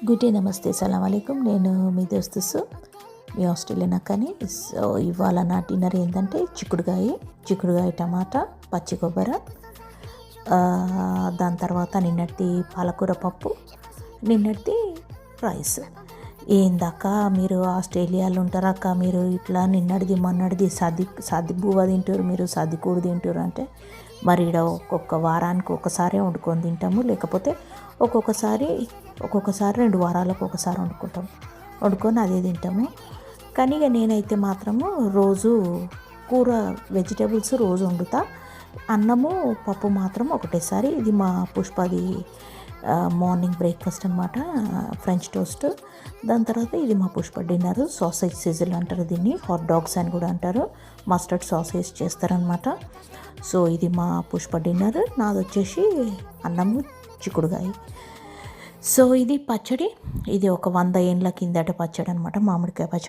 Good day, నమస్తే, సలాం అలైకుం. నేను మీ దోస్తుసు, మీ ఆస్ట్రేలియన్ అక్కని. సో ఇవాళ నా డిన్నర్ ఏంటంటే చిక్కుడుగాయ టమాటా, పచ్చి కొబ్బరి, దాని తర్వాత నిన్నటి పాలకూర పప్పు, నిన్నటి రైస్. ఏందాక మీరు ఆస్ట్రేలియాలో ఉంటారక్క, మీరు ఇట్లా నిన్నటిది మొన్నటిది సది బువ్వ తింటారు, మీరు సది కూడు తింటారు అంటే, మరి ఇక్కడ ఒక్కొక్క వారానికి ఒకసారి వండుకొని తింటాము, లేకపోతే ఒక్కొక్కసారి 2 వారాలకు ఒకసారి వండుకొని అదే తింటాము. కానీ ఇక నేనైతే మాత్రము రోజు కూర వెజిటేబుల్స్ రోజు వండుతా, అన్నము పప్పు మాత్రం ఒకటేసారి. ఇది మా పుష్పది మార్నింగ్ బ్రేక్ఫాస్ట్ అనమాట, ఫ్రెంచ్ టోస్ట్. దాని తర్వాత ఇది మా పుష్ప డిన్నర్, సాసేజ్ సిజిల్ అంటారు దీన్ని, హాట్ డాగ్స్ అని కూడా అంటారు, మస్టర్డ్ సాసేజ్ చేస్తారనమాట. సో ఇది మా పుష్ప డిన్నర్. నాది వచ్చేసి అన్నము చిక్కుడుగాయ. సో ఇది పచ్చడి, ఇది ఒక 100 ఏళ్ళ కిందట పచ్చడి అనమాట, మామిడికాయ పచ్చడి.